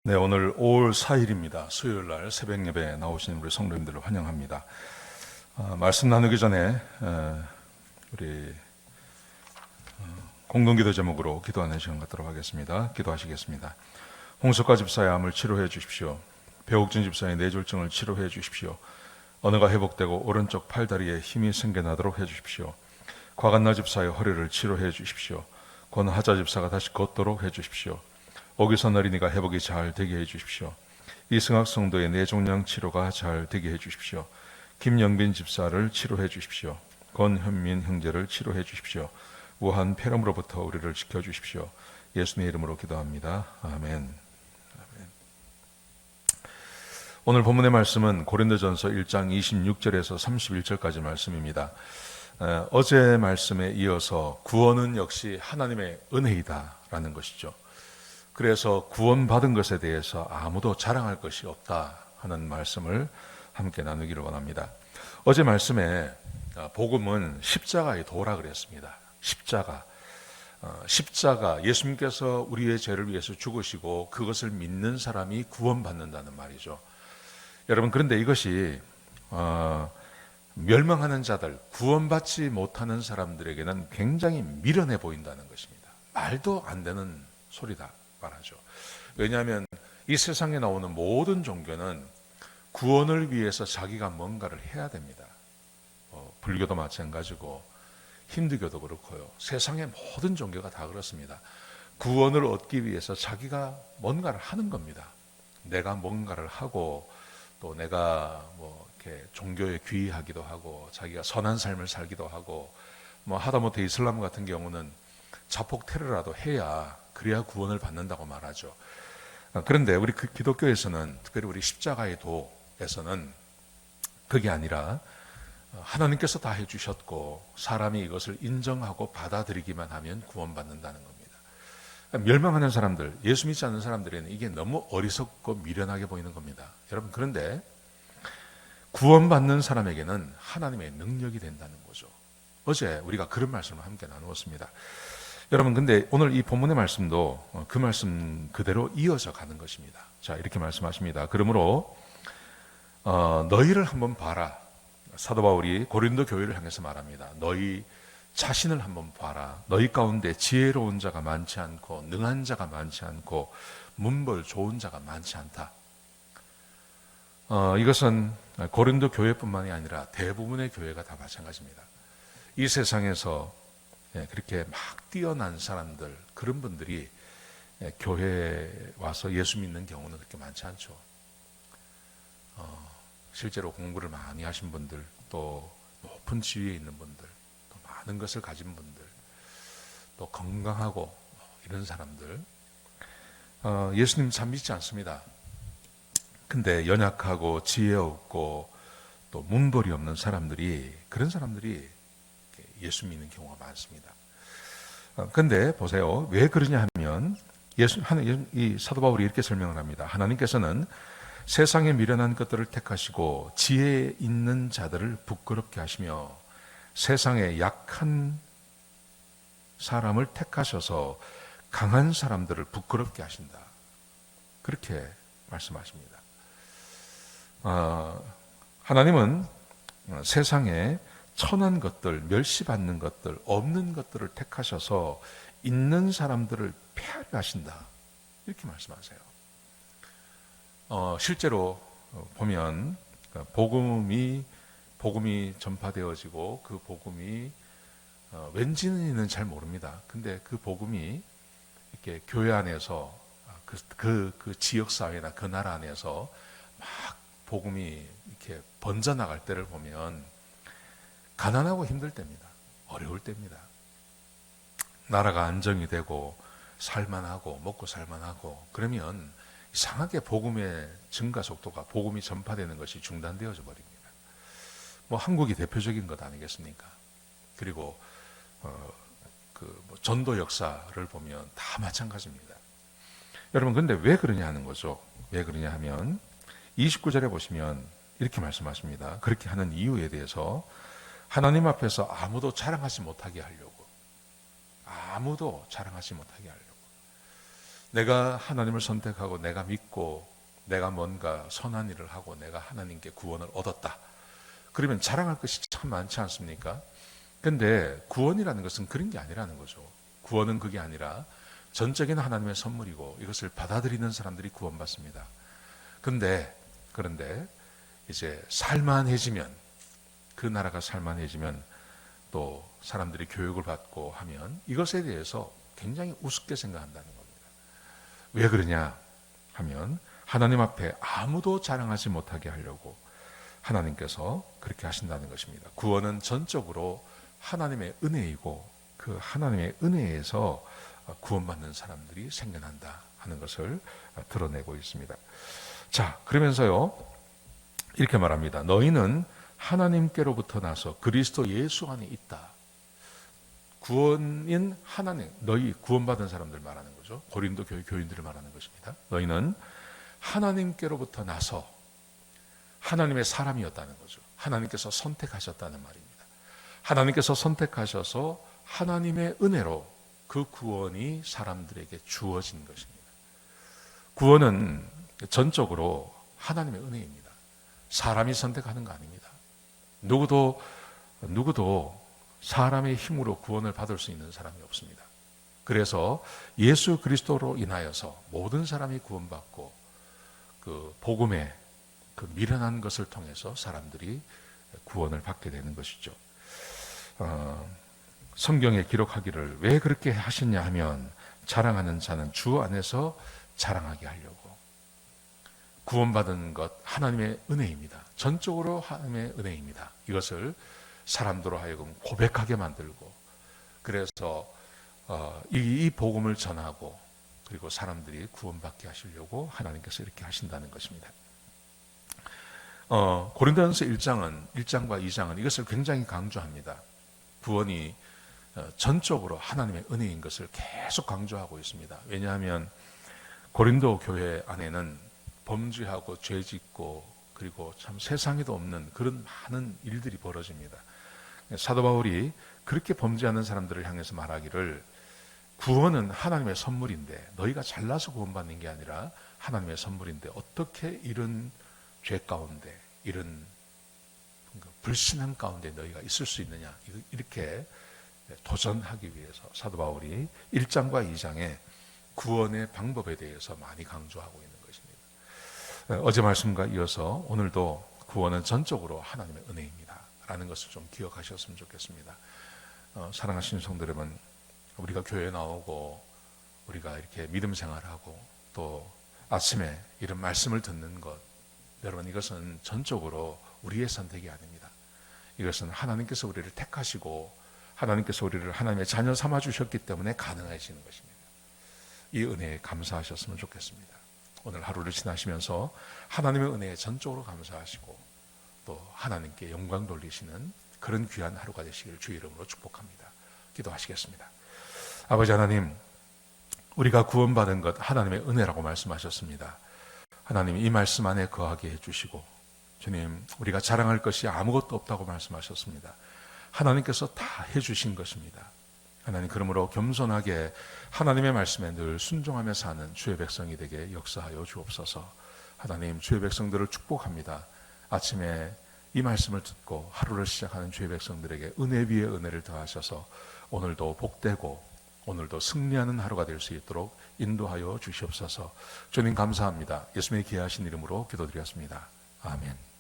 네, 오늘 5월 4일입니다. 수요일 날 새벽 예배에 나오신 우리 성도님들을 환영합니다. 말씀 나누기 전에 우리 공동기도 제목으로 기도하는 시간 갖도록 하겠습니다. 기도하시겠습니다. 홍석화 집사의 암을 치료해 주십시오. 배옥진 집사의 뇌졸중을 치료해 주십시오. 언어가 회복되고 오른쪽 팔다리에 힘이 생겨나도록 해 주십시오. 곽한나 집사의 허리를 치료해 주십시오. 권하자 집사가 다시 걷도록 해 주십시오. 오기선 어린이가 회복이 잘 되게 해 주십시오. 이승학 성도의 뇌종양 치료가 잘 되게 해 주십시오. 김영빈 집사를 치료해 주십시오. 권현민 형제를 치료해 주십시오. 우한 폐렴으로부터 우리를 지켜 주십시오. 예수님의 이름으로 기도합니다. 아멘. 오늘 본문의 말씀은 고린도전서 1장 26절에서 31절까지 말씀입니다. 어제 말씀에 이어서 구원은 역시 하나님의 은혜이다라는 것이죠. 그래서 구원받은 것에 대해서 아무도 자랑할 것이 없다 하는 말씀을 함께 나누기를 원합니다. 어제 말씀에 복음은 십자가의 도라 그랬습니다. 십자가, 예수님께서 우리의 죄를 위해서 죽으시고 그것을 믿는 사람이 구원받는다는 말이죠. 여러분, 그런데 이것이 멸망하는 자들, 구원받지 못하는 사람들에게는 굉장히 미련해 보인다는 것입니다. 말도 안 되는 소리다 말하죠. 왜냐하면 이 세상에 나오는 모든 종교는 구원을 위해서 자기가 뭔가를 해야 됩니다. 불교도 마찬가지고 힌두교도 그렇고요. 세상의 모든 종교가 다 그렇습니다. 구원을 얻기 위해서 자기가 뭔가를 하는 겁니다. 내가 뭔가를 하고 또 내가 이렇게 종교에 귀의하기도 하고 자기가 선한 삶을 살기도 하고 하다못해 이슬람 같은 경우는 자폭 테러라도 해야 그래야 구원을 받는다고 말하죠. 그런데 우리 기독교에서는, 특별히 우리 십자가의 도에서는 그게 아니라 하나님께서 다 해주셨고 사람이 이것을 인정하고 받아들이기만 하면 구원받는다는 겁니다. 멸망하는 사람들, 예수 믿지 않는 사람들에는 이게 너무 어리석고 미련하게 보이는 겁니다. 여러분, 그런데 구원받는 사람에게는 하나님의 능력이 된다는 거죠. 어제 우리가 그런 말씀을 함께 나누었습니다. 여러분, 근데 오늘 이 본문의 말씀도 그 말씀 그대로 이어져 가는 것입니다. 자, 이렇게 말씀하십니다. 그러므로 너희를 한번 봐라. 사도 바울이 고린도 교회를 향해서 말합니다. 너희 자신을 한번 봐라. 너희 가운데 지혜로운 자가 많지 않고 능한 자가 많지 않고 문벌 좋은 자가 많지 않다. 이것은 고린도 교회뿐만이 아니라 대부분의 교회가 다 마찬가지입니다. 이 세상에서 그렇게 막 뛰어난 사람들, 그런 분들이 교회에 와서 예수 믿는 경우는 그렇게 많지 않죠. 실제로 공부를 많이 하신 분들, 또 높은 지위에 있는 분들, 또 많은 것을 가진 분들, 또 건강하고 이런 사람들, 예수님 참 믿지 않습니다. 근데 연약하고 지혜 없고 또 문벌이 없는 사람들이, 그런 사람들이 예수 믿는 경우가 많습니다. 그런데 보세요. 왜 그러냐 하면 이 사도 바울이 이렇게 설명을 합니다. 하나님께서는 세상에 미련한 것들을 택하시고 지혜 있는 자들을 부끄럽게 하시며 세상에 약한 사람을 택하셔서 강한 사람들을 부끄럽게 하신다. 그렇게 말씀하십니다. 하나님은 세상에 천한 것들, 멸시받는 것들, 없는 것들을 택하셔서 있는 사람들을 폐하려 하신다. 이렇게 말씀하세요. 실제로 보면 복음이 전파되어지고 그 복음이 왠지는 잘 모릅니다. 근데 그 복음이 이렇게 교회 안에서 그 지역 사회나 그 나라 안에서 막 복음이 이렇게 번져나갈 때를 보면 가난하고 힘들 때입니다. 어려울 때입니다. 나라가 안정이 되고 살만하고 먹고 살만하고 그러면 이상하게 복음의 증가 속도가, 복음이 전파되는 것이 중단되어져 버립니다. 한국이 대표적인 것 아니겠습니까? 그리고 전도 역사를 보면 다 마찬가지입니다. 여러분, 근데 왜 그러냐 하는 거죠. 왜 그러냐 하면 29절에 보시면 이렇게 말씀하십니다. 그렇게 하는 이유에 대해서 하나님 앞에서 아무도 자랑하지 못하게 하려고. 내가 하나님을 선택하고 내가 믿고 내가 뭔가 선한 일을 하고 내가 하나님께 구원을 얻었다. 그러면 자랑할 것이 참 많지 않습니까? 근데 구원이라는 것은 그런 게 아니라는 거죠. 구원은 그게 아니라 전적인 하나님의 선물이고 이것을 받아들이는 사람들이 구원받습니다. 그런데 이제 살만해지면, 그 나라가 살만해지면 또 사람들이 교육을 받고 하면 이것에 대해서 굉장히 우습게 생각한다는 겁니다. 왜 그러냐 하면 하나님 앞에 아무도 자랑하지 못하게 하려고 하나님께서 그렇게 하신다는 것입니다. 구원은 전적으로 하나님의 은혜이고 그 하나님의 은혜에서 구원받는 사람들이 생겨난다 하는 것을 드러내고 있습니다. 자, 그러면서요 이렇게 말합니다. 너희는 하나님께로부터 나서 그리스도 예수 안에 있다. 구원인 하나님, 너희 구원받은 사람들 말하는 거죠. 고린도 교회 교인들을 말하는 것입니다. 너희는 하나님께로부터 나서 하나님의 사람이었다는 거죠. 하나님께서 선택하셨다는 말입니다. 하나님께서 선택하셔서 하나님의 은혜로 그 구원이 사람들에게 주어진 것입니다. 구원은 전적으로 하나님의 은혜입니다. 사람이 선택하는 거 아닙니다. 누구도 사람의 힘으로 구원을 받을 수 있는 사람이 없습니다. 그래서 예수 그리스도로 인하여서 모든 사람이 구원받고 그 복음의 그 미련한 것을 통해서 사람들이 구원을 받게 되는 것이죠. 성경에 기록하기를 왜 그렇게 하셨냐 하면 자랑하는 자는 주 안에서 자랑하게 하려고. 구원받은 것 하나님의 은혜입니다. 전적으로 하나님의 은혜입니다. 이것을 사람들로 하여금 고백하게 만들고, 그래서 이 복음을 전하고 그리고 사람들이 구원받게 하시려고 하나님께서 이렇게 하신다는 것입니다. 고린도전서 1장과 2장은 이것을 굉장히 강조합니다. 구원이 전적으로 하나님의 은혜인 것을 계속 강조하고 있습니다. 왜냐하면 고린도 교회 안에는 범죄하고 죄짓고 그리고 참 세상에도 없는 그런 많은 일들이 벌어집니다. 사도 바울이 그렇게 범죄하는 사람들을 향해서 말하기를 구원은 하나님의 선물인데 너희가 잘나서 구원받는 게 아니라 하나님의 선물인데 어떻게 이런 죄 가운데 이런 불신앙 가운데 너희가 있을 수 있느냐, 이렇게 도전하기 위해서 사도 바울이 1장과 2장에 구원의 방법에 대해서 많이 강조하고 있는 것입니다. 어제 말씀과 이어서 오늘도 구원은 전적으로 하나님의 은혜입니다 라는 것을 좀 기억하셨으면 좋겠습니다. 사랑하시는 성도 여러분, 우리가 교회에 나오고 우리가 이렇게 믿음 생활하고 또 아침에 이런 말씀을 듣는 것, 여러분 이것은 전적으로 우리의 선택이 아닙니다. 이것은 하나님께서 우리를 택하시고 하나님께서 우리를 하나님의 자녀 삼아 주셨기 때문에 가능해지는 것입니다. 이 은혜에 감사하셨으면 좋겠습니다. 오늘 하루를 지나시면서 하나님의 은혜에 전적으로 감사하시고 또 하나님께 영광 돌리시는 그런 귀한 하루가 되시기를 주의 이름으로 축복합니다. 기도하시겠습니다. 아버지 하나님, 우리가 구원받은 것 하나님의 은혜라고 말씀하셨습니다. 하나님, 이 말씀 안에 거하게 해주시고, 주님, 우리가 자랑할 것이 아무것도 없다고 말씀하셨습니다. 하나님께서 다 해주신 것입니다. 하나님, 그러므로 겸손하게 하나님의 말씀에 늘 순종하며 사는 주의 백성이 되게 역사하여 주옵소서. 하나님, 주의 백성들을 축복합니다. 아침에 이 말씀을 듣고 하루를 시작하는 주의 백성들에게 은혜 위에 은혜를 더하셔서 오늘도 복되고 오늘도 승리하는 하루가 될 수 있도록 인도하여 주시옵소서. 주님 감사합니다. 예수님의 귀하신 이름으로 기도드렸습니다. 아멘.